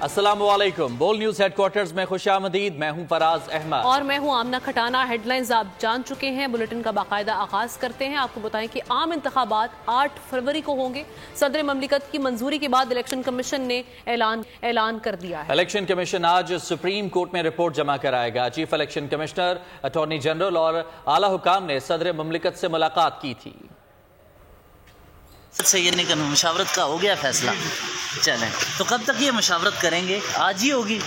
السلام علیکم، بول نیوز ہیڈ کوارٹرز میں خوش آمدید۔ میں ہوں فراز احمد اور میں ہوں آمنہ کھٹانہ۔ ہیڈ لائنز آپ جان چکے ہیں، بلیٹن کا باقاعدہ آغاز کرتے ہیں۔ آپ کو بتائیں کہ عام انتخابات 8 فروری کو ہوں گے۔ صدر مملکت کی منظوری کے بعد الیکشن کمیشن نے اعلان کر دیا ہے۔ الیکشن کمیشن آج سپریم کورٹ میں رپورٹ جمع کرائے گا۔ Chief election commissioner, attorney general اور اعلیٰ حکام نے صدر مملکت سے ملاقات کی تھی۔ سے یہ نہیں کرنا، مشاورت کا ہو گیا فیصلہ، چلیں تو کب تک یہ مشاورت کریں گے؟ آج ہی ہوگی۔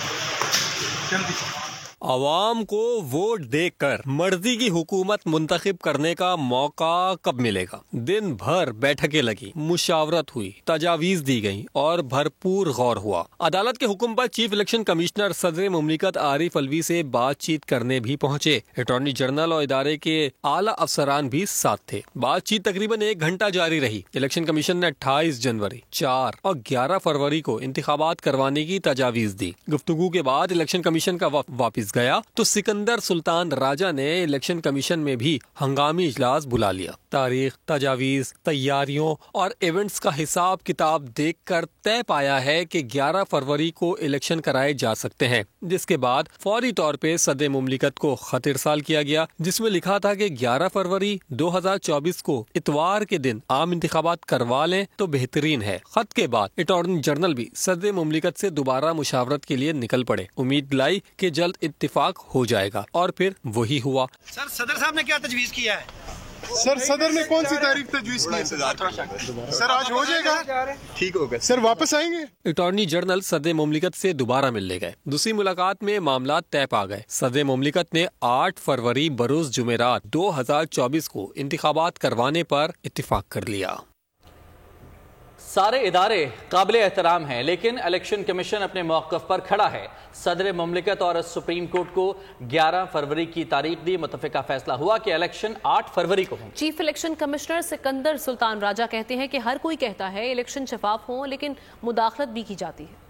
عوام کو ووٹ دے کر مرضی کی حکومت منتخب کرنے کا موقع کب ملے گا؟ دن بھر بیٹھکیں لگی، مشاورت ہوئی، تجاویز دی گئیں اور بھرپور غور ہوا۔ عدالت کے حکم پر چیف الیکشن کمشنر صدر مملکت عارف الوی سے بات چیت کرنے بھی پہنچے۔ اٹارنی جنرل اور ادارے کے اعلیٰ افسران بھی ساتھ تھے۔ بات چیت تقریباً 1 گھنٹہ جاری رہی۔ الیکشن کمیشن نے 28 جنوری، 4 اور 11 فروری کو انتخابات کروانے کی تجاویز دی۔ گفتگو کے بعد الیکشن کمیشن کا واپس گیا تو سکندر سلطان راجہ نے الیکشن کمیشن میں بھی ہنگامی اجلاس بلا لیا۔ تاریخ، تجاویز، تیاریوں اور ایونٹس کا حساب کتاب دیکھ کر طے پایا ہے کہ 11 فروری کو الیکشن کرائے جا سکتے ہیں، جس کے بعد فوری طور پہ صدر مملکت کو خط ارسال کیا گیا، جس میں لکھا تھا کہ 11 فروری 2024 کو اتوار کے دن عام انتخابات کروا لیں تو بہترین ہے۔ خط کے بعد اٹارنی جنرل بھی صدر مملکت سے دوبارہ مشاورت کے لیے نکل پڑے، امید لائی کہ جلد اتفاق ہو جائے گا، اور پھر وہی ہوا۔ سر صدر صاحب نے کیا تجویز کیا ہے؟ سر صدر نے کون سی تاریخ تجویز کی ہے؟ سر آج ہو جائے گا، ٹھیک ہوگا۔ سر واپس آئیں گے؟ اٹارنی جنرل صدر مملکت سے دوبارہ ملنے گئے۔ دوسری ملاقات میں معاملات طے پا گئے۔ صدر مملکت نے 8 فروری بروز جمعرات 2024 کو انتخابات کروانے پر اتفاق کر لیا۔ سارے ادارے قابل احترام ہیں، لیکن الیکشن کمیشن اپنے موقف پر کھڑا ہے۔ صدر مملکت اور سپریم کورٹ کو 11 فروری کی تاریخ دی۔ متفقہ فیصلہ ہوا کہ الیکشن 8 فروری کو ہوں۔ چیف الیکشن کمشنر سکندر سلطان راجہ کہتے ہیں کہ ہر کوئی کہتا ہے الیکشن شفاف ہوں، لیکن مداخلت بھی کی جاتی ہے۔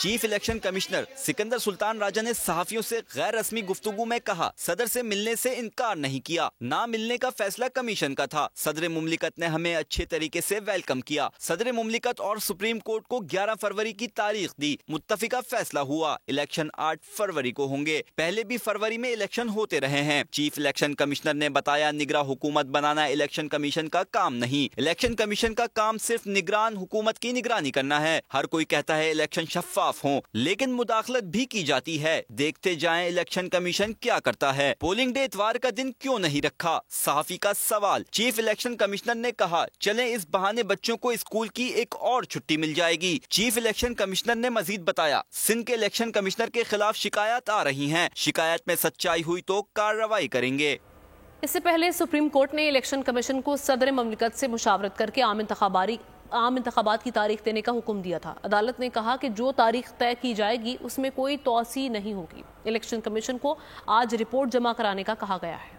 چیف الیکشن کمشنر سکندر سلطان راجہ نے صحافیوں سے غیر رسمی گفتگو میں کہا، صدر سے ملنے سے انکار نہیں کیا، نہ ملنے کا فیصلہ کمیشن کا تھا۔ صدر مملکت نے ہمیں اچھے طریقے سے ویلکم کیا۔ صدر مملکت اور سپریم کورٹ کو 11 فروری کی تاریخ دی۔ متفقہ فیصلہ ہوا، الیکشن 8 فروری کو ہوں گے۔ پہلے بھی فروری میں الیکشن ہوتے رہے ہیں۔ چیف الیکشن کمشنر نے بتایا، نگراں حکومت بنانا الیکشن کمیشن کا کام نہیں۔ الیکشن کمیشن کا کام صرف نگران حکومت کی نگرانی کرنا ہے۔ ہر کوئی کہتا ہے الیکشن شفاف ہوں، لیکن مداخلت بھی کی جاتی ہے۔ دیکھتے جائیں الیکشن کمیشن کیا کرتا ہے۔ پولنگ ڈے اتوار کا دن کیوں نہیں رکھا؟ صحافی کا سوال۔ چیف الیکشن کمشنر نے کہا، چلیں اس بہانے بچوں کو اسکول کی ایک اور چھٹی مل جائے گی۔ چیف الیکشن کمشنر نے مزید بتایا، سندھ کے الیکشن کمشنر کے خلاف شکایات آ رہی ہیں، شکایت میں سچائی ہوئی تو کارروائی کریں گے۔ اس سے پہلے سپریم کورٹ نے الیکشن کمیشن کو صدر مملکت سے مشاورت کر کے عام انتخابات کی تاریخ دینے کا حکم دیا تھا۔ عدالت نے کہا کہ جو تاریخ طے کی جائے گی اس میں کوئی توسیع نہیں ہوگی۔ الیکشن کمیشن کو آج رپورٹ جمع کرانے کا کہا گیا ہے۔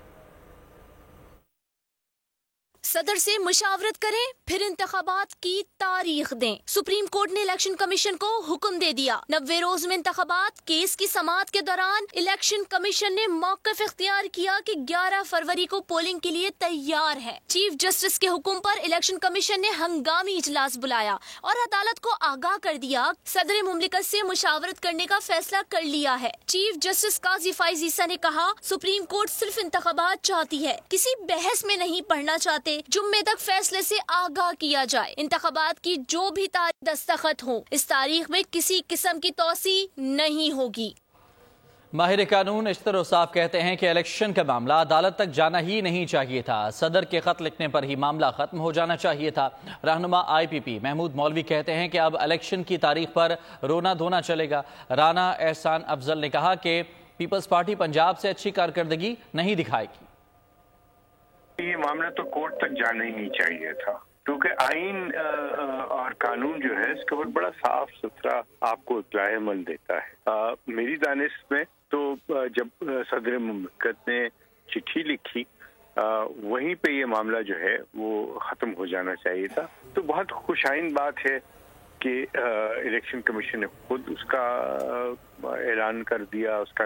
صدر سے مشاورت کریں، پھر انتخابات کی تاریخ دیں۔ سپریم کورٹ نے الیکشن کمیشن کو حکم دے دیا۔ 90 روز میں انتخابات کیس کی سماعت کے دوران الیکشن کمیشن نے موقف اختیار کیا کہ 11 فروری کو پولنگ کے لیے تیار ہے۔ چیف جسٹس کے حکم پر الیکشن کمیشن نے ہنگامی اجلاس بلایا اور عدالت کو آگاہ کر دیا، صدر مملکت سے مشاورت کرنے کا فیصلہ کر لیا ہے۔ چیف جسٹس قاضی فائز عیسیٰ نے کہا، سپریم کورٹ صرف انتخابات چاہتی ہے، کسی بحث میں نہیں پڑھنا چاہتے۔ جمعے تک فیصلے سے آگاہ کیا جائے۔ انتخابات کی جو بھی تاریخ دستخط ہوں، اس تاریخ میں کسی قسم کی توسیع نہیں ہوگی۔ ماہر قانون اشتر اوصاف کہتے ہیں کہ الیکشن کا معاملہ عدالت تک جانا ہی نہیں چاہیے تھا، صدر کے خط لکھنے پر ہی معاملہ ختم ہو جانا چاہیے تھا۔ رہنما IPP محمود مولوی کہتے ہیں کہ اب الیکشن کی تاریخ پر رونا دھونا چلے گا۔ رانا احسان افضل نے کہا کہ پیپلز پارٹی پنجاب سے اچھی کارکردگی نہیں دکھائے گی۔ یہ معاملہ تو کورٹ تک جانا ہی نہیں چاہیے تھا، کیونکہ آئین اور قانون جو ہے اس کے اوپر بڑا صاف ستھرا آپ کو اطلاع عمل دیتا ہے۔ میری دانش میں تو جب صدر مملکت نے چٹھی لکھی وہیں پہ یہ معاملہ جو ہے وہ ختم ہو جانا چاہیے تھا۔ تو بہت خوش آئند بات ہے کہ الیکشن کمیشن نے خود اس کا اعلان کر دیا، اس کا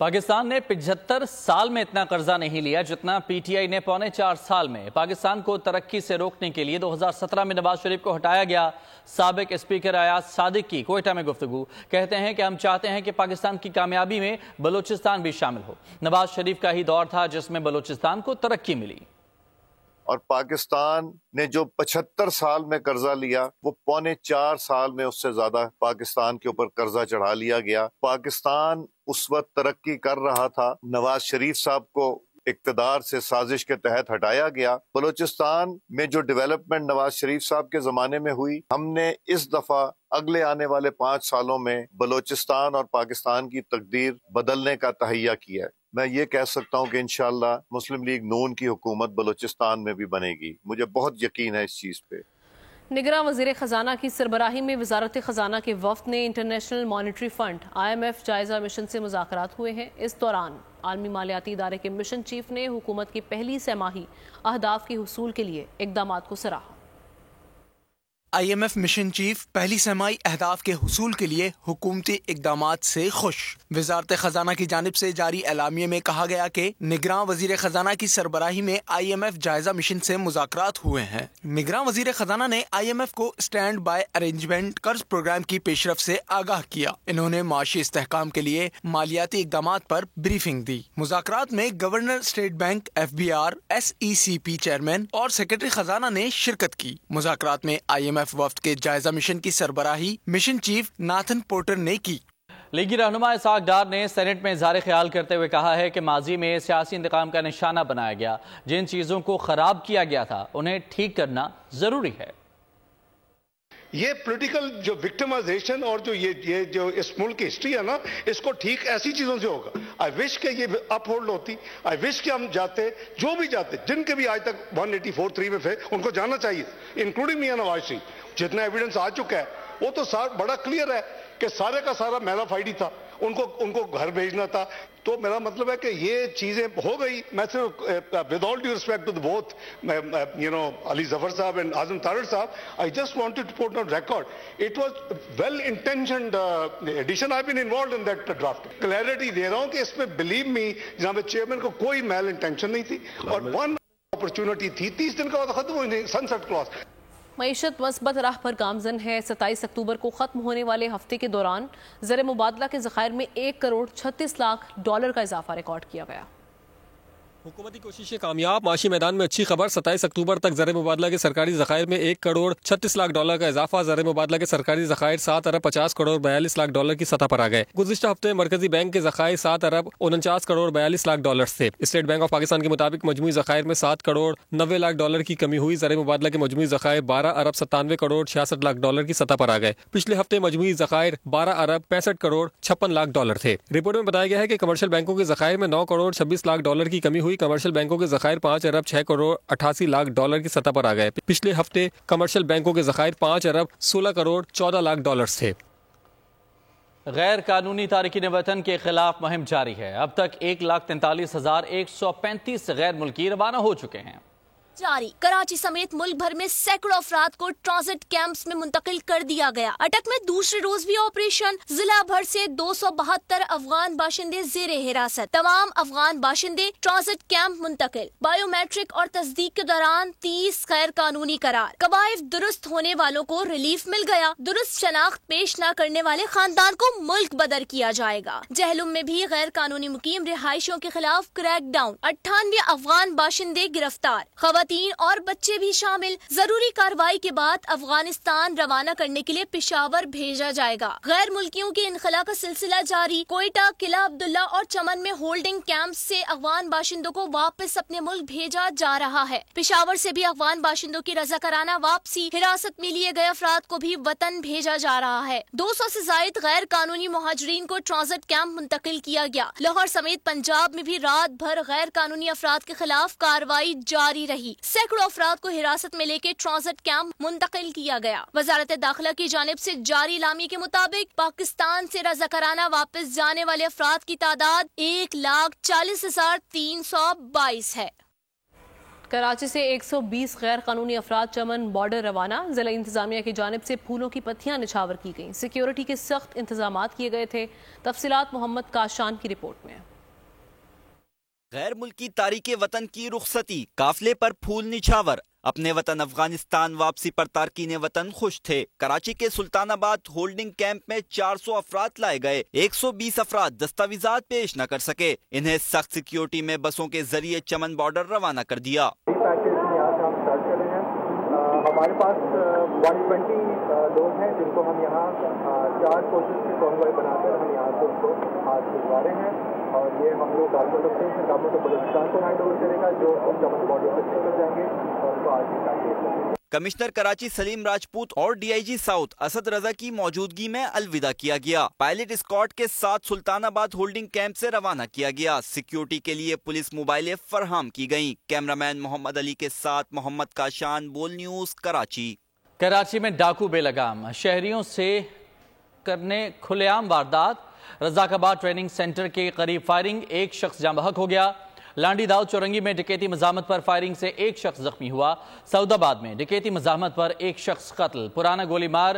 پاکستان نے 75 سال میں اتنا قرضہ نہیں لیا جتنا پی ٹی آئی نے 4.25 سال میں۔ پاکستان کو ترقی سے روکنے کے لیے 2017 میں نواز شریف کو ہٹایا گیا۔ سابق اسپیکر ایاز صادق کی کوئٹہ میں گفتگو، کہتے ہیں کہ ہم چاہتے ہیں کہ پاکستان کی کامیابی میں بلوچستان بھی شامل ہو۔ نواز شریف کا ہی دور تھا جس میں بلوچستان کو ترقی ملی۔ اور پاکستان نے جو 75 سال میں قرضہ لیا وہ 4.25 سال میں اس سے زیادہ پاکستان کے اوپر قرضہ چڑھا لیا گیا۔ پاکستان اس وقت ترقی کر رہا تھا، نواز شریف صاحب کو اقتدار سے سازش کے تحت ہٹایا گیا۔ بلوچستان میں جو ڈیولپمنٹ نواز شریف صاحب کے زمانے میں ہوئی، ہم نے اس دفعہ اگلے آنے والے 5 سالوں میں بلوچستان اور پاکستان کی تقدیر بدلنے کا تہیہ کیا ہے۔ میں یہ کہہ سکتا ہوں کہ انشاءاللہ مسلم لیگ نون کی حکومت بلوچستان میں بھی بنے گی، مجھے بہت یقین ہے اس چیز پہ۔ نگراں وزیر خزانہ کی سربراہی میں وزارت خزانہ کے وفد نے انٹرنیشنل مانیٹری فنڈ IMF جائزہ مشن سے مذاکرات ہوئے ہیں۔ اس دوران عالمی مالیاتی ادارے کے مشن چیف نے حکومت کی پہلی سہ-ماہی اہداف کے حصول کے لیے اقدامات کو سراہا۔ IMF مشن چیف پہلی سہ-ماہی اہداف کے حصول کے لیے حکومتی اقدامات سے خوش۔ وزارت خزانہ کی جانب سے جاری اعلامیے میں کہا گیا کہ نگراں وزیر خزانہ کی سربراہی میں IMF جائزہ مشن سے مذاکرات ہوئے ہیں۔ نگراں وزیر خزانہ نے IMF کو اسٹینڈ بائی ارینجمنٹ قرض پروگرام کی پیش رفت سے آگاہ کیا۔ انہوں نے معاشی استحکام کے لیے مالیاتی اقدامات پر بریفنگ دی۔ مذاکرات میں governor state bank FBR، SECP chairman اور سیکرٹری خزانہ نے شرکت کی۔ مذاکرات میں IMF وفد کے جائزہ مشن کی سربراہی مشن چیف ناتھن پورٹر نے کی۔ لیگی رہنما اسحاق ڈار نے سینٹ میں اظہار خیال کرتے ہوئے کہا ہے کہ ماضی میں سیاسی انتقام کا نشانہ بنایا گیا، جن چیزوں کو خراب کیا گیا تھا انہیں ٹھیک کرنا ضروری ہے۔ یہ پولیٹیکل جو وکٹمائزیشن اور یہ جو اس ملک کی ہسٹری ہے نا، اس کو ٹھیک ایسی چیزوں سے ہوگا۔ آئی وش کہ یہ اپ ہولڈ ہوتی، آئی وش کہ ہم جاتے، جو بھی جاتے، جن کے بھی آج تک 184(3) میں تھے ان کو جانا چاہیے، انکلوڈنگ میاں نواز شریف۔ جتنا ایویڈنس آ چکا ہے وہ تو بڑا کلیئر ہے کہ سارے کا سارا میرا فائڈی تھا، ان کو گھر بھیجنا تھا۔ تو میرا مطلب ہے کہ یہ چیزیں ہو گئی۔ میں صرف with all due respect to both Ali Zafar صاحب اینڈ اعظم تارڑ صاحب، I just wanted to put on record it was well intentioned edition, I been involved in that draft. Clarity دے رہا ہوں کہ اس میں بلیو می جناب چیئرمین کو کوئی میل انٹینشن نہیں تھی، اور ون اپرچونٹی تھی، 30 دن کا ختم ہوئی نہیں، سن سیٹ کلاس۔ معیشت مثبت راہ پر گامزن ہے۔ 27 اکتوبر کو ختم ہونے والے ہفتے کے دوران زر مبادلہ کے ذخائر میں $1.36 کا اضافہ ریکارڈ کیا گیا۔ حکومتی کوششیں کامیاب، معاشی میدان میں اچھی خبر۔ 27 اکتوبر تک زر مبادلہ کے سرکاری ذخائر میں $1.36 کا اضافہ۔ زر مبادلہ کے سرکاری ذخائر $7.50 کی سطح پر آ گئے۔ گزشتہ ہفتے مرکزی بینک کے ذخائر $7.49 تھے۔ اسٹیٹ بینک آف پاکستان کے مطابق مجموعی ذخائر میں $7.90 کی کمی ہوئی۔ زر مبادلہ کے مجموعی ذخائر $12.97 کی سطح پر آ گئے۔ پچھلے ہفتے مجموعی ذخائر $12.65 تھے۔ رپورٹ میں بتایا گیا ہے کہ کمرشل بینکوں کے ذخائر میں $9.26 کی کمی ہوئی۔ کمرشل بینکوں کے ذخائر $5.688 کی سطح پر آ گئے۔ پچھلے ہفتے کمرشل بینکوں کے ذخائر $5.1614 تھے۔ غیر قانونی تارکین وطن کے خلاف مہم جاری ہے۔ اب تک 1,43,135 غیر ملکی روانہ ہو چکے ہیں۔ جاری کراچی سمیت ملک بھر میں سینکڑوں افراد کو ٹرانزٹ کیمپس میں منتقل کر دیا گیا۔ اٹک میں دوسرے روز بھی آپریشن، ضلع بھر سے 272 افغان باشندے زیر حراست۔ تمام افغان باشندے ٹرانزٹ کیمپ منتقل۔ بایو میٹرک اور تصدیق کے دوران 30 غیر قانونی قرار۔ قبائف درست ہونے والوں کو ریلیف مل گیا۔ درست شناخت پیش نہ کرنے والے خاندان کو ملک بدر کیا جائے گا۔ جہلم میں بھی غیر قانونی مقیم رہائشیوں کے خلاف کریک ڈاؤن۔ 98 افغان باشندے گرفتار، خواتین اور بچے بھی شامل۔ ضروری کارروائی کے بعد افغانستان روانہ کرنے کے لیے پشاور بھیجا جائے گا۔ غیر ملکیوں کے انخلا کا سلسلہ جاری۔ کوئٹہ، قلعہ عبداللہ اور چمن میں ہولڈنگ کیمپ سے افغان باشندوں کو واپس اپنے ملک بھیجا جا رہا ہے۔ پشاور سے بھی افغان باشندوں کی رضاکارانہ واپسی۔ حراست میں لیے گئے افراد کو بھی وطن بھیجا جا رہا ہے۔ 200 سے زائد غیر قانونی مہاجرین کو ٹرانزٹ کیمپ منتقل کیا گیا۔ لاہور سمیت پنجاب میں بھی رات بھر غیر قانونی افراد کے خلاف کارروائی جاری رہی۔ سینکڑوں افراد کو حراست میں لے کے ٹرانزٹ کیمپ منتقل کیا گیا۔ وزارت داخلہ کی جانب سے جاری اعلامیے کے مطابق پاکستان سے رضاکارانہ واپس جانے والے افراد کی تعداد 1,40,322 ہے۔ کراچی سے 120 غیر قانونی افراد چمن بارڈر روانہ۔ ضلع انتظامیہ کی جانب سے پھولوں کی پتیاں نچھاور کی گئیں۔ سیکیورٹی کے سخت انتظامات کیے گئے تھے۔ تفصیلات محمد کاشان کی رپورٹ میں۔ غیر ملکی تارک وطن کی رخصتی، قافلے پر پھول نچھاور، اپنے وطن افغانستان واپسی پر تارکین وطن خوش تھے۔ کراچی کے سلطان آباد ہولڈنگ کیمپ میں 400 افراد لائے گئے، 120 افراد دستاویزات پیش نہ کر سکے، انہیں سخت سیکیورٹی میں بسوں کے ذریعے چمن بارڈر روانہ کر دیا۔ ہمارے پاس 120 لوگ ہیں جن کو ہم یہاں 4 کوشش کے کانوائے بنا کر ہم یہاں سے ان کو آج بھجوا رہے ہیں، اور یہ ہم لوگ گورنمنٹ آف بلوچستان کو ہینڈ اوور کرے گا، جو چمن بارڈر سے کر جائیں گے اور ان کو آج بھی پیکیج۔ کمشنر کراچی سلیم راجپوت اور D I G south Asad Raza کی موجودگی میں الوداع کیا گیا۔ پائلٹ اسکارٹ کے ساتھ سلطان آباد ہولڈنگ کیمپ سے روانہ کیا گیا۔ سیکیورٹی کے لیے پولیس موبائلیں فراہم کی گئیں۔ کیمرامین محمد علی کے ساتھ محمد کاشان، بول نیوز، کراچی۔ کراچی میں ڈاکو بے لگام، شہریوں سے کرنے کھلے عام واردات۔ رزاق آباد ٹریننگ سینٹر کے قریب فائرنگ، ایک شخص جاں بحق ہو گیا۔ لانڈی داؤد چورنگی میں ڈکیتی مزاحمت پر فائرنگ سے ایک شخص زخمی ہوا۔ سعود آباد میں ڈکیتی مزاحمت پر ایک شخص قتل۔ پرانا گولی مار،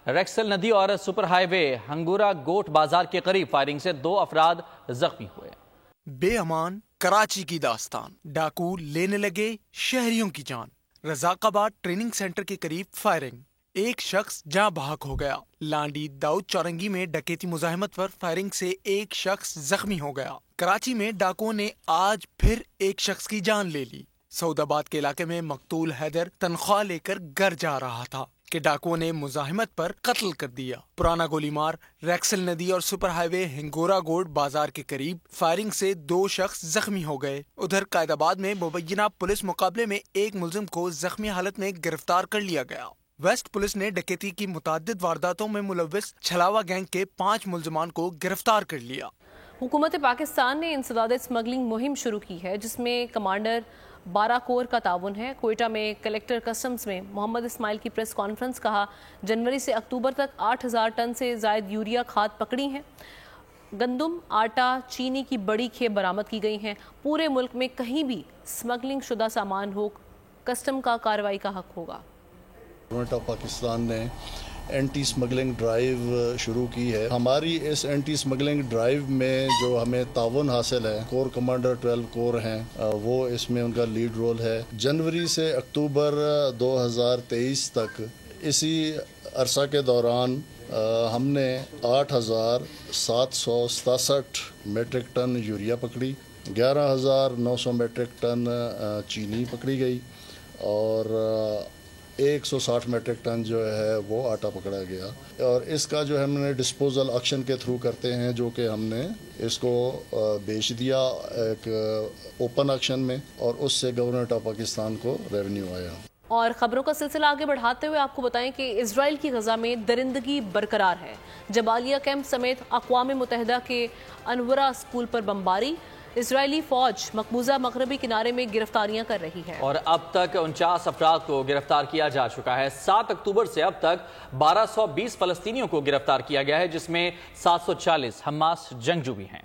ریکسل ندی اور سپر ہائی وے ہنگورا گوٹ بازار کے قریب فائرنگ سے 2 افراد زخمی ہوئے۔ بے امان کراچی کی داستان، ڈاکو لینے لگے شہریوں کی جان۔ رزاق آباد ٹریننگ سینٹر کے قریب فائرنگ، ایک شخص جاں بحق ہو گیا۔ لانڈی داؤد چورنگی میں ڈکیتی مزاحمت پر فائرنگ سے ایک شخص زخمی ہو گیا۔ کراچی میں ڈاکوؤں نے آج پھر ایک شخص کی جان لے لی۔ سعود آباد کے علاقے میں مقتول حیدر تنخواہ لے کر گھر جا رہا تھا کہ ڈاکوؤں نے مزاحمت پر قتل کر دیا۔ پرانا گولی مار، ریکسل ندی اور سپر ہائی وے ہنگورا گوٹ بازار کے قریب فائرنگ سے 2 شخص زخمی ہو گئے۔ ادھر قائد آباد میں مبینہ پولیس مقابلے میں ایک ملزم کو زخمی حالت میں گرفتار کر لیا گیا۔ ویسٹ پولیس نے ڈکیتی کی متعدد وارداتوں میں ملوث چھلاوا گینگ کے 5 ملزمان کو گرفتار کر لیا۔ حکومت پاکستان نے انسداد اسمگلنگ مہم شروع کی ہے، جس میں کمانڈر 12 کور کا تعاون ہے۔ کوئٹہ میں کلیکٹر کسٹمز میں محمد اسماعیل کی پریس کانفرنس، کہا جنوری سے اکتوبر تک 8000 ٹن سے زائد یوریا کھاد پکڑی ہیں۔ گندم، آٹا، چینی کی بڑی کھیپ برآمد کی گئی ہیں۔ پورے ملک میں کہیں بھی اسمگلنگ شدہ سامان ہو، کسٹم کا کارروائی کا حق ہوگا۔ گورنمنٹ آف پاکستان نے اینٹی اسمگلنگ ڈرائیو شروع کی ہے۔ ہماری اس اینٹی اسمگلنگ ڈرائیو میں جو ہمیں تعاون حاصل ہے، کور کمانڈر 12 کور ہیں، وہ اس میں ان کا لیڈ رول ہے۔ جنوری سے اکتوبر 2023 تک اسی عرصہ کے دوران ہم نے 8767 میٹرک ٹن یوریا پکڑی، 11900 میٹرک ٹن چینی پکڑی گئی، اور 160 میٹرک ٹن جو ہے وہ آٹا پکڑا گیا۔ اور اس کا جو ہم نے ڈسپوزل آکشن کے تھرو کرتے ہیں، جو کہ ہم نے اس کو بیچ دیا ایک اوپن آکشن میں، اور اس سے گورنمنٹ آف پاکستان کو ریونیو آیا۔ اور خبروں کا سلسلہ آگے بڑھاتے ہوئے آپ کو بتائیں کہ اسرائیل کی غزہ میں درندگی برقرار ہے۔ جبالیہ کیمپ سمیت اقوام متحدہ کے انورا اسکول پر بمباری۔ اسرائیلی فوج مقبوضہ مغربی کنارے میں گرفتاریاں کر رہی ہے، اور اب تک 49 افراد کو گرفتار کیا جا چکا ہے۔ 7 اکتوبر سے اب تک 1220 فلسطینیوں کو گرفتار کیا گیا ہے، جس میں 740 حماس جنگجو بھی ہیں۔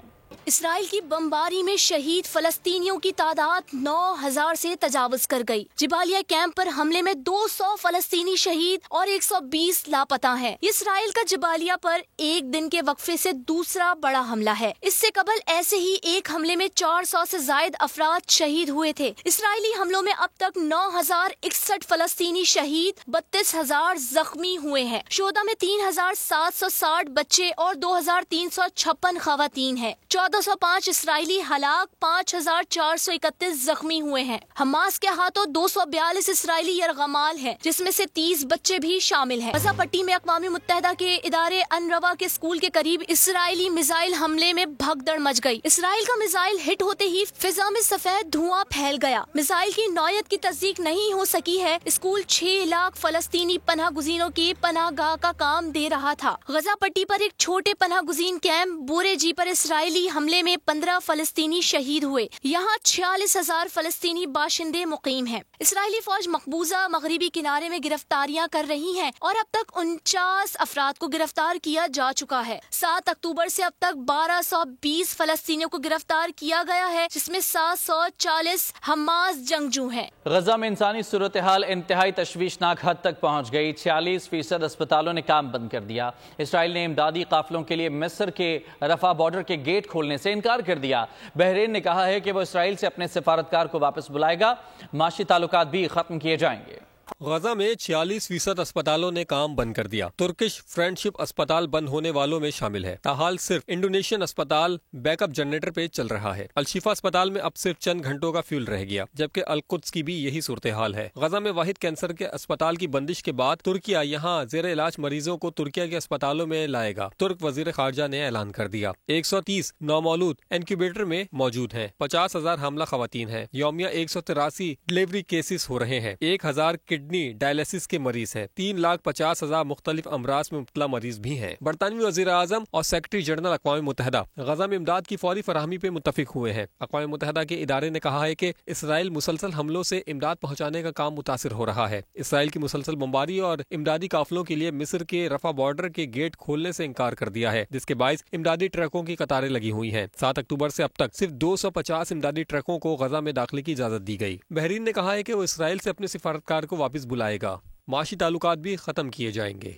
اسرائیل کی بمباری میں شہید فلسطینیوں کی تعداد 9000 سے تجاوز کر گئی۔ جبالیہ کیمپ پر حملے میں 200 فلسطینی شہید اور 120 لاپتہ ہیں۔ اسرائیل کا جبالیہ پر ایک دن کے وقفے سے دوسرا بڑا حملہ ہے۔ اس سے قبل ایسے ہی ایک حملے میں 400 سے زائد افراد شہید ہوئے تھے۔ اسرائیلی حملوں میں اب تک 9061 فلسطینی شہید، 32000 زخمی ہوئے ہیں۔ شہداء میں 3760 بچے اور 2356 خواتین ہیں۔ 1405 اسرائیلی ہلاک، 5431 زخمی ہوئے ہیں۔ حماس کے ہاتھوں 242 اسرائیلی یرغمال ہیں، جس میں سے 30 بچے بھی شامل ہیں۔ غزہ پٹی میں اقوام متحدہ کے ادارے انروا کے اسکول کے قریب اسرائیلی میزائل حملے میں بھگدڑ مچ گئی۔ اسرائیل کا میزائل ہٹ ہوتے ہی فضا میں سفید دھواں پھیل گیا۔ میزائل کی نوعیت کی تصدیق نہیں ہو سکی ہے۔ اسکول 6 لاکھ فلسطینی پناہ گزینوں کی پناہ گاہ کا کام دے رہا تھا۔ غزہ پٹی پر ایک چھوٹے پناہ گزین کیمپ بورے جی پر اسرائیلی حملے میں 15 فلسطینی شہید ہوئے۔ یہاں 46,000 فلسطینی باشندے مقیم ہیں۔ اسرائیلی فوج مقبوضہ مغربی کنارے میں گرفتاریاں کر رہی ہیں اور اب تک 49 افراد کو گرفتار کیا جا چکا ہے۔ 7 اکتوبر سے اب تک 1220 فلسطینیوں کو گرفتار کیا گیا ہے، جس میں 740 حماس جنگجو ہیں۔ غزہ میں انسانی صورتحال انتہائی تشویشناک حد تک پہنچ گئی۔ 46% اسپتالوں نے کام بند کر دیا۔ اسرائیل نے امدادی قافلوں کے لیے مصر کے رفح بارڈر کے گیٹ کھولنے کھولنے سے انکار کر دیا۔ بحرین نے کہا ہے کہ وہ اسرائیل سے اپنے سفارتکار کو واپس بلائے گا۔ معاشی تعلقات بھی ختم کیے جائیں گے۔ غزہ میں 46% اسپتالوں نے کام بند کر دیا۔ ترکش فرینڈشپ اسپتال بند ہونے والوں میں شامل ہے۔ تاحال صرف انڈونیشین اسپتال بیک اپ جنریٹر پہ چل رہا ہے۔ الشفا اسپتال میں اب صرف چند گھنٹوں کا فیول رہ گیا، جبکہ القدس کی بھی یہی صورتحال ہے۔ غزہ میں واحد کینسر کے اسپتال کی بندش کے بعد ترکیہ یہاں زیر علاج مریضوں کو ترکیہ کے اسپتالوں میں لائے گا۔ ترک وزیر خارجہ نے اعلان کر دیا۔ 130 نومولود انکیوبیٹر میں موجود ہیں۔ 50,000 حاملہ خواتین ہیں۔ یومیہ 183 ڈلیوری کیسز ہو رہے ہیں۔ 1,000 کڈنی ڈائلسس کے مریض ہیں۔ 3,50,000 مختلف امراض میں مبتلا مریض بھی ہیں۔ برطانوی وزیر اعظم اور سیکرٹری جنرل اقوام متحدہ غزہ میں امداد کی فوری فراہمی پہ متفق ہوئے ہیں۔ اقوام متحدہ کے ادارے نے کہا ہے کہ اسرائیل مسلسل حملوں سے امداد پہنچانے کا کام متاثر ہو رہا ہے۔ اسرائیل کی مسلسل بمباری اور امدادی قافلوں کے لیے مصر کے رفح بارڈر کے گیٹ کھولنے سے انکار کر دیا ہے، جس کے باعث امدادی ٹرکوں کی قطاریں لگی ہوئی ہیں۔ 7 اکتوبر سے اب تک صرف 250 امدادی ٹرکوں کو غزہ میں داخلے کی اجازت دی گئی۔ بحرین نے کہا ہے کہ وہ اسرائیل سے اپنے سفارتکار کو واپس بلائے گا۔ معاشی تعلقات بھی ختم کیے جائیں گے۔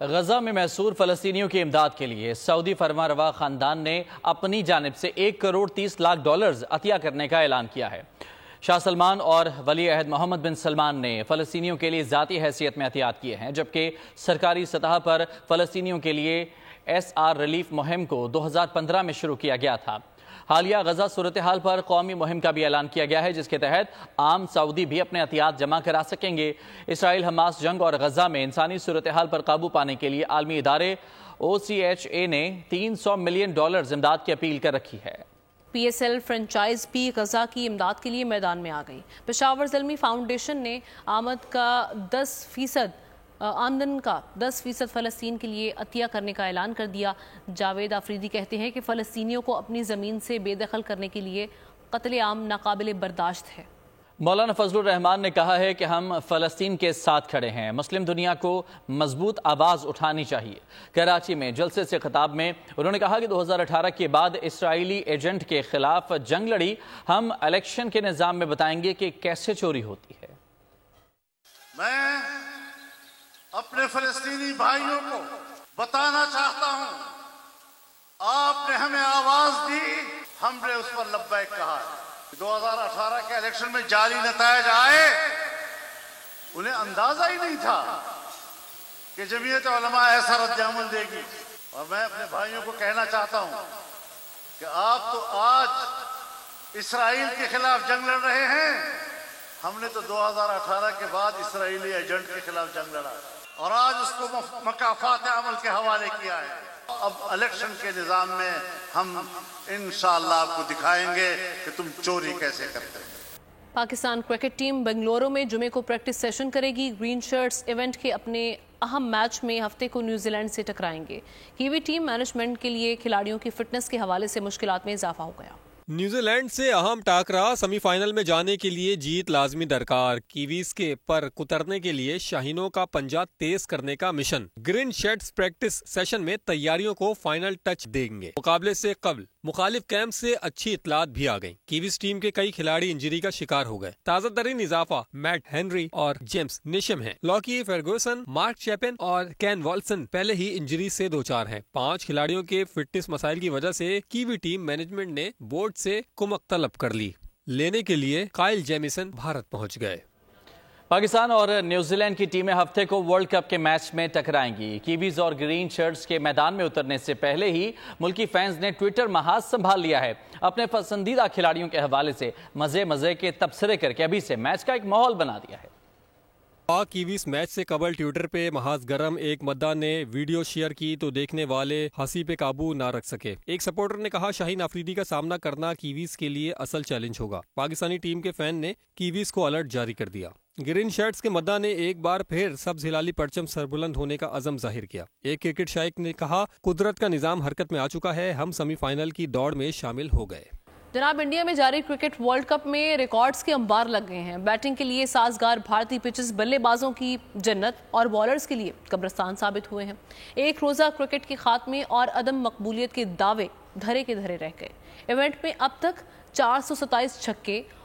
غزہ میں محصور فلسطینیوں کی امداد کے لیے سعودی فرما روا خاندان نے اپنی جانب سے $1.30 کروڑ عطیہ کرنے کا اعلان کیا ہے۔ شاہ سلمان اور ولی عہد محمد بن سلمان نے فلسطینیوں کے لیے ذاتی حیثیت میں عطیات کیے ہیں، جبکہ سرکاری سطح پر فلسطینیوں کے لیے SR ریلیف مہم کو 2015 میں شروع کیا گیا تھا۔ حالیہ غزہ صورتحال پر قومی مہم کا بھی اعلان کیا گیا ہے، جس کے تحت عام سعودی بھی اپنے عطیات جمع کرا سکیں گے۔ اسرائیل حماس جنگ اور غزہ میں انسانی صورتحال پر قابو پانے کے لیے عالمی ادارے OCHA نے $300 ملین امداد کی اپیل کر رکھی ہے۔ PSL فرنچائز بھی غزہ کی امداد کے لیے میدان میں آ گئی۔ پشاور زلمی فاؤنڈیشن نے آمدن کا 10% فلسطین کے لیے عطیہ کرنے کا اعلان کر دیا۔ جاوید آفریدی کہتے ہیں کہ فلسطینیوں کو اپنی زمین سے بے دخل کرنے کے لیے قتل عام ناقابل برداشت ہے۔ مولانا فضل الرحمان نے کہا ہے کہ ہم فلسطین کے ساتھ کھڑے ہیں، مسلم دنیا کو مضبوط آواز اٹھانی چاہیے۔ کراچی میں جلسے سے خطاب میں انہوں نے کہا کہ 2018 کے بعد اسرائیلی ایجنٹ کے خلاف جنگ لڑی، ہم الیکشن کے نظام میں بتائیں گے کہ کیسے چوری ہوتی ہے۔ میں اپنے فلسطینی بھائیوں کو بتانا چاہتا ہوں، آپ نے ہمیں آواز دی، ہم نے اس پر لبیک کہا ہے۔ 2018 کے الیکشن میں جعلی نتائج آئے، انہیں اندازہ ہی نہیں تھا کہ جمعیت علماء ایسا رد عمل دے گی۔ اور میں اپنے بھائیوں کو کہنا چاہتا ہوں کہ آپ تو آج اسرائیل کے خلاف جنگ لڑ رہے ہیں، ہم نے تو 2018 کے بعد اسرائیلی ایجنٹ کے خلاف جنگ لڑا اور آج اس کو مکافات عمل کے حوالے کیا ہے۔ اب الیکشن کے نظام میں ہم انشاءاللہ آپ کو دکھائیں گے کہ تم چوری کیسے کرتے ہیں۔ پاکستان کرکٹ ٹیم بنگلورو میں جمعے کو پریکٹس سیشن کرے گی۔ گرین شرٹس ایونٹ کے اپنے اہم میچ میں ہفتے کو نیوزی لینڈ سے ٹکرائیں گے۔ کیوی ٹیم مینجمنٹ کے لیے کھلاڑیوں کی فٹنس کے حوالے سے مشکلات میں اضافہ ہو گیا۔ نیوزی لینڈ سے اہم ٹاکرا، سیمی فائنل میں جانے کے لیے جیت لازمی درکار۔ کیویز کے پر اترنے کے لیے شاہینوں کا پنجہ تیز کرنے کا mission. Green shirts practice session میں تیاریوں کو فائنل ٹچ دیں گے۔ مقابلے سے قبل مخالف کیمپ سے اچھی اطلاعات بھی آ گئیں۔ کیویز ٹیم کے کئی کھلاڑی انجری کا شکار ہو گئے۔ تازہ ترین اضافہ میٹ ہنری اور جیمز نیشم ہیں۔ لاکی فرگوسن، مارک چیپن اور کین والسن پہلے ہی انجری سے دوچار ہیں۔ 5 کھلاڑیوں کے فٹنس مسائل کی وجہ سے کیوی ٹیم مینجمنٹ نے بورڈ سے کمک طلب کر لی۔ لینے کے لیے کائل جیمیسن بھارت پہنچ گئے۔ پاکستان اور نیوزی لینڈ کی ٹیمیں ہفتے کو ورلڈ کپ کے میچ میں ٹکرائیں گی۔ کیویز اور گرین شرٹس کے میدان میں اترنے سے پہلے ہی ملکی فینز نے ٹویٹر محاذ سنبھال لیا ہے۔ اپنے پسندیدہ کھلاڑیوں کے حوالے سے مزے کے تبصرے کر کے ابھی سے میچ کا ایک ماحول بنا دیا ہے۔ پاک کیویز میچ سے قبل ٹویٹر پہ محاذ گرم ایک مداح نے ویڈیو شیئر کی تو دیکھنے والے ہنسی پہ قابو نہ رکھ سکے۔ ایک سپورٹر نے کہا شاہین آفریدی کا سامنا کرنا کیویز کے لیے اصل چیلنج ہوگا۔ پاکستانی ٹیم کے فین نے کیویز کو الرٹ جاری کر دیا۔ گرین شرٹس کے مداح نے ایک بار پھر سبز ہلالی پرچم سربلند ہونے کا عزم ظاہر کیا۔ ایک کرکٹ شائق نے کہا قدرت کا نظام حرکت میں آ چکا ہے، ہم سیمی فائنل کی دوڑ میں شامل ہو گئے۔ جناب، انڈیا میں جاری کرکٹ ورلڈ کپ میں ریکارڈز کے انبار لگ گئے ہیں۔ بیٹنگ کے لیے سازگار بھارتی پچز بلے بازوں کی جنت اور بالرز کے لیے قبرستان ثابت ہوئے ہیں۔ ایک روزہ کرکٹ کے خاتمے اور عدم مقبولیت کے دعوے دھرے کے دھرے رہ گئے۔ ایونٹ میں اب تک 427 چھکے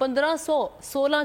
1516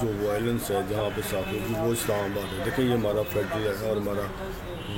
جو وائلنس ہے جہاں پہ صحافیوں کی وہ اسلام آباد ہے. دیکھیں یہ ہمارا فیڈرل ہے اور ہمارا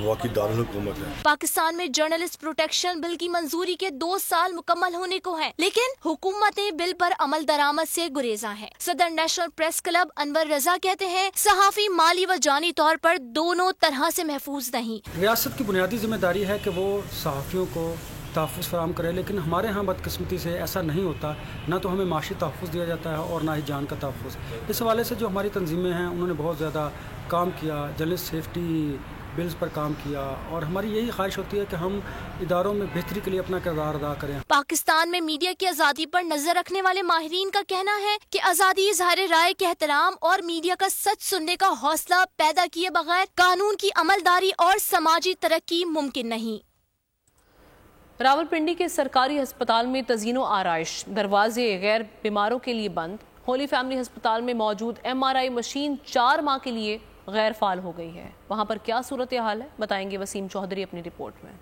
واقعی دارالحکومت ہے. پاکستان میں جرنلسٹ پروٹیکشن بل کی منظوری کے 2 سال مکمل ہونے کو ہیں، لیکن حکومتیں بل پر عمل درآمد سے گریزاں ہیں. صدر نیشنل پریس کلب انور رضا کہتے ہیں صحافی مالی و جانی طور پر دونوں طرح سے محفوظ نہیں. ریاست کی بنیادی ذمہ داری ہے کہ وہ صحافیوں کو تحفظ فراہم کرے، لیکن ہمارے ہاں بدقسمتی سے ایسا نہیں ہوتا. نہ تو ہمیں معاشی تحفظ دیا جاتا ہے اور نہ ہی جان کا تحفظ. اس حوالے سے جو ہماری تنظیمیں ہیں انہوں نے بہت زیادہ کام کیا، جرنلسٹ سیفٹی بلز پر کام کیا، اور ہماری یہی خواہش ہوتی ہے کہ ہم اداروں میں بہتری کے لیے اپنا کردار ادا کریں. پاکستان میں میڈیا کی آزادی پر نظر رکھنے والے ماہرین کا کہنا ہے کہ آزادی اظہار رائے کے احترام اور میڈیا کا سچ سننے کا حوصلہ پیدا کیے بغیر قانون کی عملداری اور سماجی ترقی ممکن نہیں. راولپنڈی کے سرکاری ہسپتال میں تزئین و آرائش، دروازے غیر بیماروں کے لیے بند. ہولی فیملی ہسپتال میں موجود MRI مشین 4 ماہ کے لیے غیر فعال ہو گئی ہے. وہاں پر کیا صورتحال ہے بتائیں گے وسیم چودھری اپنی رپورٹ میں.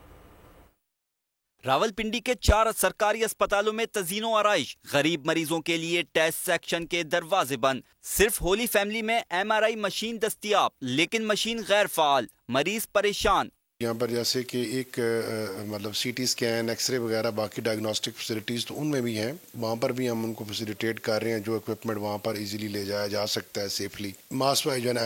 راولپنڈی کے 4 سرکاری اسپتالوں میں تزئین و آرائش، غریب مریضوں کے لیے ٹیسٹ سیکشن کے دروازے بند. صرف ہولی فیملی میں MRI مشین دستیاب لیکن مشین غیر فعال، مریض پریشان. یہاں پر جیسے کہ ایک مطلب C T scan, X ray وغیرہ باقی ڈائگنوسٹک فیسلٹیز تو ان میں بھی ہیں، وہاں پر بھی ہم ان کو فیسیلیٹیٹ کر رہے ہیں. جو اکوپمنٹ وہاں پر ایزیلی لے جایا جا سکتا ہے سیفلی. ماس وائی جو ہے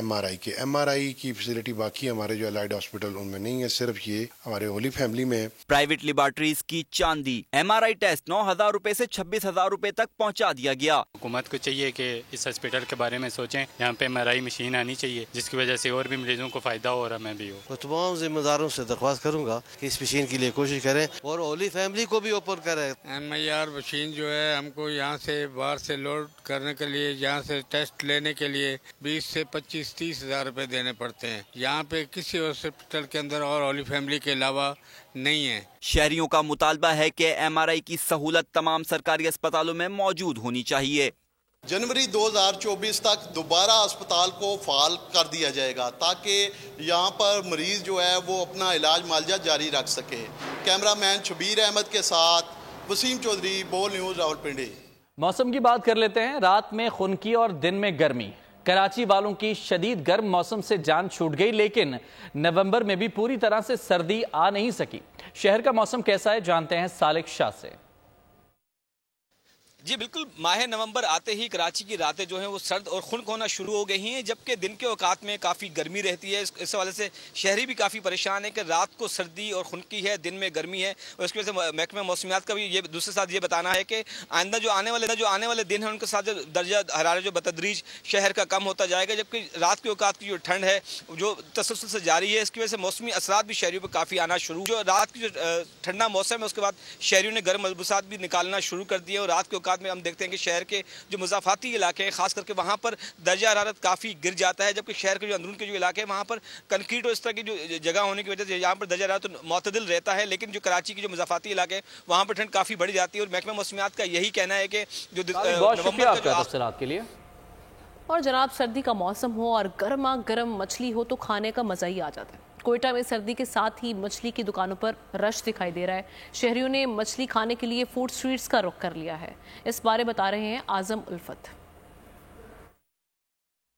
MRI کی فیسلٹی باقی ہمارے جو الائڈ ہاسپٹل ان میں نہیں ہے، صرف یہ ہمارے ہولی فیملی میں ہے. پرائیویٹ لیبارٹریز کی چاندی، MRI ٹیسٹ 9,000 روپے سے 26,000 روپے تک پہنچا دیا گیا. حکومت کو چاہیے کہ اس ہاسپٹل کے بارے میں سوچیں، یہاں پہ MRI مشین آنی چاہیے جس کی وجہ سے اور بھی مریضوں کو فائدہ ہو اور ہمیں بھی ہو. تمام ذمہ داروں سے درخواست کروں گا کہ اس مشین کے لیے کوشش کریں اور ہولی فیملی کو بھی اوپن کریں. MIR مشین جو ہے ہم کو یہاں سے باہر سے لوڈ کرنے کے لیے، یہاں سے ٹیسٹ لینے کے لیے 20 سے 25-30 ہزار روپے دینے پڑتے ہیں. یہاں پہ کسی ہاسپٹل کے اندر اور ہولی فیملی کے علاوہ نہیں ہے. شہریوں کا مطالبہ ہے کہ MRI کی سہولت تمام سرکاری اسپتالوں میں موجود ہونی چاہیے. جنوری 2024 تک دوبارہ اسپتال کو فعال کر دیا جائے گا تاکہ یہاں پر مریض جو ہے وہ اپنا علاج معالجہ جاری رکھ سکے. کیمرہ مین شبیر احمد کے ساتھ وسیم چودھری، بول نیوز، راولپنڈی. موسم کی بات کر لیتے ہیں. رات میں خنکی اور دن میں گرمی. کراچی والوں کی شدید گرم موسم سے جان چھوٹ گئی، لیکن نومبر میں بھی پوری طرح سے سردی آ نہیں سکی. شہر کا موسم کیسا ہے جانتے ہیں سالک شاہ سے. جی بالکل، ماہ نومبر آتے ہی کراچی کی راتیں جو ہیں وہ سرد اور خنک ہونا شروع ہو گئی ہیں، جبکہ دن کے اوقات میں کافی گرمی رہتی ہے. اس حوالے سے شہری بھی کافی پریشان ہے کہ رات کو سردی اور خنکی ہے، دن میں گرمی ہے. اور اس کی وجہ سے محکمہ موسمیات کا بھی یہ دوسرے ساتھ یہ بتانا ہے کہ آئندہ جو آنے والے دن ہیں ان کے ساتھ درجہ حرارت جو بتدریج شہر کا کم ہوتا جائے گا. جبکہ رات کے اوقات کی جو ٹھنڈ ہے جو تسلسل سے جاری ہے، اس کی وجہ سے موسمی اثرات بھی شہریوں پہ کافی آنا شروع. جو رات کی جو ٹھنڈا موسم ہے اس کے بعد شہریوں نے گرم ملبوسات بھی نکالنا شروع کر دیے. اور رات کے اوقات میں ہم دیکھتے ہیں کہ شہر کے جو مضافاتی علاقے ہیں خاص کر کے وہاں پر درجہ حرارت کافی گر جاتا ہے، جبکہ شہر کے جو اندرون کے جو علاقے ہیں وہاں پر کنکریٹ اور اس طرح کی جو جگہ ہونے کی وجہ سے یہاں پر درجہ حرارت معتدل رہتا ہے. لیکن جو کراچی کی جو مضافاتی علاقے ہیں وہاں پر ٹھنڈ کافی بڑھ جاتی ہے. اور محکمہ موسمیات کا یہی کہنا ہے کہ جو بہت شکریہ آپ کا تفصیلات کے لیے. اور جناب سردی کا موسم ہو اور گرما گرم مچھلی ہو تو کھانے کا مزہ ہی آ جاتا ہے. کوئٹہ میں سردی کے ساتھ ہی مچھلی کی دکانوں پر رش دکھائی دے رہا ہے. شہریوں نے مچھلی کھانے کے لیے فوڈ سٹریٹس کا رخ کر لیا ہے. اس بارے بتا رہے ہیں اعظم الفت.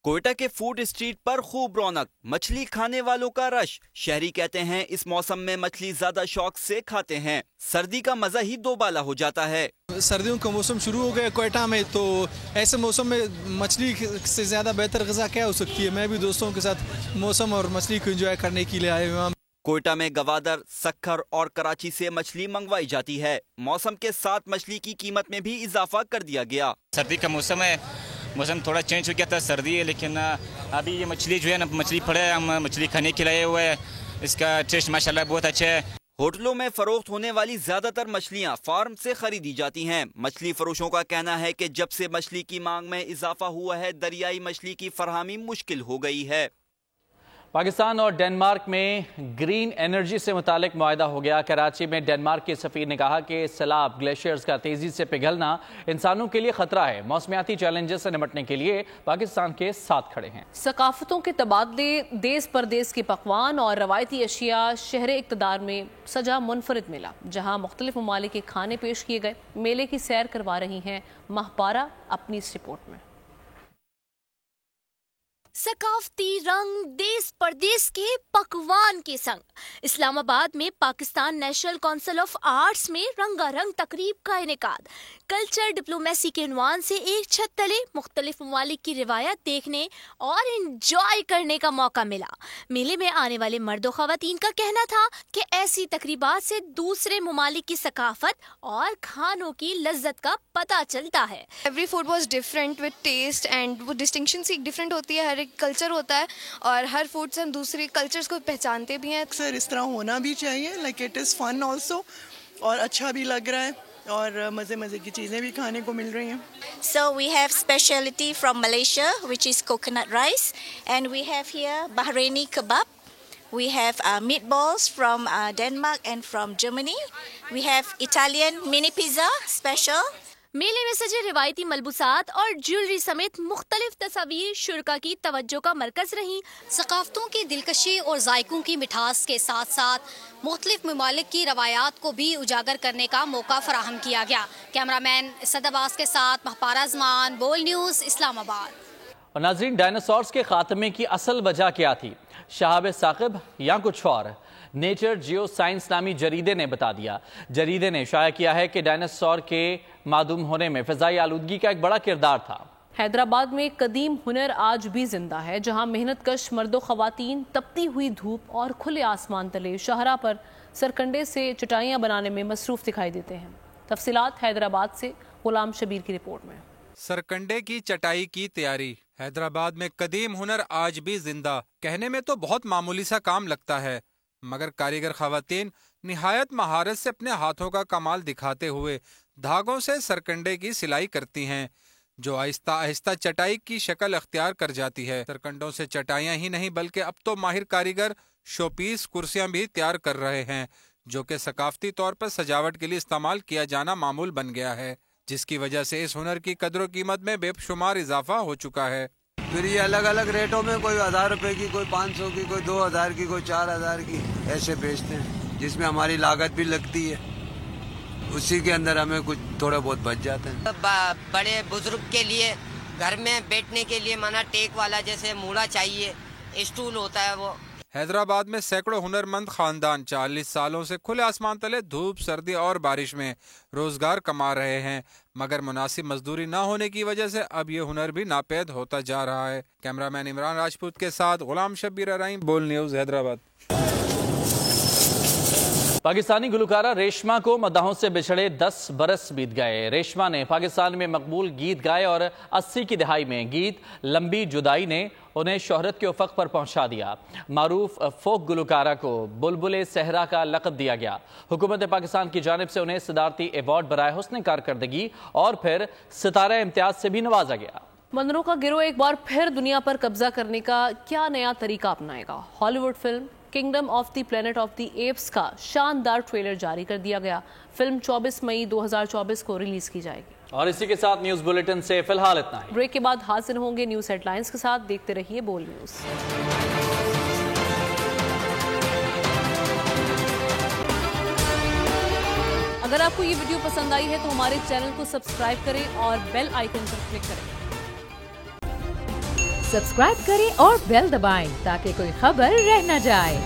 کوئٹہ کے فوڈ اسٹریٹ پر خوب رونق، مچھلی کھانے والوں کا رش. شہری کہتے ہیں اس موسم میں مچھلی زیادہ شوق سے کھاتے ہیں، سردی کا مزہ ہی دوبالا ہو جاتا ہے. سردیوں کا موسم شروع ہو گیا کوئٹہ میں، تو ایسے موسم میں مچھلی سے زیادہ بہتر غذا کیا ہو سکتی ہے. میں بھی دوستوں کے ساتھ موسم اور مچھلی کو انجوائے کرنے کے لیے آئے ہوئے. کوئٹہ میں گوادر، سکھر اور کراچی سے مچھلی منگوائی جاتی ہے. موسم کے ساتھ مچھلی کی قیمت میں بھی اضافہ کر دیا گیا. سردی کا موسم ہے، موسم تھوڑا چینج ہو گیا تھا، سردی ہے، لیکن ابھی یہ مچھلی جو ہے نا مچھلی پڑے، ہم مچھلی کھانے کے لائے ہوئے ہیں. اس کا ٹیسٹ ماشاءاللہ بہت اچھا ہے. ہوٹلوں میں فروخت ہونے والی زیادہ تر مچھلیاں فارم سے خریدی جاتی ہیں. مچھلی فروشوں کا کہنا ہے کہ جب سے مچھلی کی مانگ میں اضافہ ہوا ہے دریائی مچھلی کی فراہمی مشکل ہو گئی ہے. پاکستان اور ڈنمارک میں گرین انرجی سے متعلق معاہدہ ہو گیا. کراچی میں ڈنمارک کے سفیر نے کہا کہ سیلاب گلیشیئرز کا تیزی سے پگھلنا انسانوں کے لیے خطرہ ہے. موسمیاتی چیلنجز سے نمٹنے کے لیے پاکستان کے ساتھ کھڑے ہیں. ثقافتوں کے تبادلے، دیس پردیس کے پکوان اور روایتی اشیاء شہر اقتدار میں سجا منفرد میلہ، جہاں مختلف ممالک کے کھانے پیش کیے گئے. میلے کی سیر کروا رہی ہیں ماہپارہ اپنی اس رپورٹ میں. ثقافتی رنگ دیس پردیس کے پکوان کے سنگ اسلام آباد میں Pakistan national council of arts میں رنگا رنگ تقریب کا انعقاد. کلچر ڈپلومیسی کے عنوان سے ایک چھت تلے مختلف ممالک کی روایت دیکھنے اور انجوائے کرنے کا موقع ملا. میلے میں آنے والے مرد و خواتین کا کہنا تھا کہ ایسی تقریبات سے دوسرے ممالک کی ثقافت اور کھانوں کی لذت کا پتہ چلتا ہے. Every food was different with test and وہ ڈسٹنکشن سے ڈفرینٹ ہوتی ہے. ہر ایک کلچر ہوتا ہے اور ہر فوڈ سے ہم دوسری کلچرز کو پہچانتے بھی ہیں. اکثر اس طرح ہونا بھی چاہیے. Like it is fun also اور اچھا بھی لگ رہا ہے اور مزے مزے کی چیزیں بھی کھانے کو مل رہی ہیں. So we have specialty from Malaysia which is coconut rice and we have here Bahraini kebab. We have meatballs from Denmark and from Germany. We have Italian mini pizza special. میلے میں سجے روایتی ملبوسات اور جیولری سمیت مختلف تصاویر شرکا کی توجہ کا مرکز رہیں. ثقافتوں کی دلکشی اور ذائقوں کی مٹھاس کے ساتھ ساتھ مختلف ممالک کی روایات کو بھی اجاگر کرنے کا موقع فراہم کیا گیا. کیمرہ مین اسد عباس کے ساتھ مہپارہ ازمان، بول نیوز، اسلام آباد. اور ناظرین، ڈائناسورز کے خاتمے کی اصل وجہ کیا تھی؟ شہاب ثاقب یا کچھ اور؟ نیچر جیو سائنس نامی جریدے نے بتا دیا. جریدے نے شائع کیا ہے کہ ڈائناسور کے معدوم ہونے میں فضائی آلودگی کا ایک بڑا کردار تھا. حیدرآباد میں قدیم ہنر آج بھی زندہ ہے، جہاں محنت کش مرد و خواتین تپتی ہوئی دھوپ اور کھلے آسمان تلے شاہراہ پر سرکنڈے سے چٹائیاں بنانے میں مصروف دکھائی دیتے ہیں. تفصیلات حیدرآباد سے غلام شبیر کی رپورٹ میں. سرکنڈے کی چٹائی کی تیاری. حیدرآباد میں قدیم ہنر آج بھی زندہ. کہنے میں تو بہت معمولی سا کام لگتا ہے، مگر کاریگر خواتین نہایت مہارت سے اپنے ہاتھوں کا کمال دکھاتے ہوئے دھاگوں سے سرکنڈے کی سلائی کرتی ہیں، جو آہستہ آہستہ چٹائی کی شکل اختیار کر جاتی ہے. سرکنڈوں سے چٹائیاں ہی نہیں بلکہ اب تو ماہر کاریگر شو پیس کرسیاں بھی تیار کر رہے ہیں، جو کہ ثقافتی طور پر سجاوٹ کے لیے استعمال کیا جانا معمول بن گیا ہے، جس کی وجہ سے اس ہنر کی قدر و قیمت میں بے شمار اضافہ ہو چکا ہے. پھر یہ الگ الگ ریٹوں میں، کوئی 1000 روپے کی، کوئی 500 کی، کوئی 2000 کی، کوئی 4000 کی، ایسے بیچتے ہیں، جس میں ہماری لاگت بھی لگتی ہے، اسی کے اندر ہمیں کچھ تھوڑا بہت بچ جاتے ہیں. بڑے بزرگ کے لیے گھر میں بیٹھنے کے لیے مانا ٹیک والا جیسے موڑا چاہیے، اسٹول ہوتا ہے وہ. حیدرآباد میں سینکڑوں ہنرمند خاندان 40 سالوں سے کھلے آسمان تلے دھوپ، سردی اور بارش میں روزگار کما رہے ہیں، مگر مناسب مزدوری نہ ہونے کی وجہ سے اب یہ ہنر بھی ناپید ہوتا جا رہا ہے. کیمرہ مین عمران راجپوت کے ساتھ غلام شبیر ارائیں، بول نیوز، حیدرآباد. پاکستانی گلوکارہ ریشما کو مداحوں سے بچھڑے 10 برس بیت گئے. ریشما نے پاکستان میں مقبول گیت گائے اور 80 کی دہائی میں گیت لمبی جدائی نے انہیں شہرت کے افق پر پہنچا دیا. معروف فوک گلوکارہ کو بلبل صحرا کا لقب دیا گیا. حکومت پاکستان کی جانب سے انہیں صدارتی ایوارڈ برائے حسن کارکردگی اور پھر ستارہ امتیاز سے بھی نوازا گیا. بندروں کا گروہ ایک بار پھر دنیا پر قبضہ کرنے کا کیا نیا طریقہ اپنائے گا؟ Hollywood film Kingdom of the Planet of the Apes کا شاندار ٹریلر جاری کر دیا گیا. فلم 24 مئی 2024 کو ریلیز کی جائے گی. اور اسی کے ساتھ نیوز بلیٹن سے فی الحال اتنا ہی. بریک کے بعد حاضر ہوں گے نیوز ہیڈ لائنز کے ساتھ. دیکھتے رہیے بول نیوز. اگر آپ کو یہ ویڈیو پسند آئی ہے تو ہمارے چینل کو سبسکرائب کریں اور بیل آئیکن پر کلک کریں. سبسکرائب کریں اور بیل دبائیں تاکہ کوئی خبر رہ نہ جائے.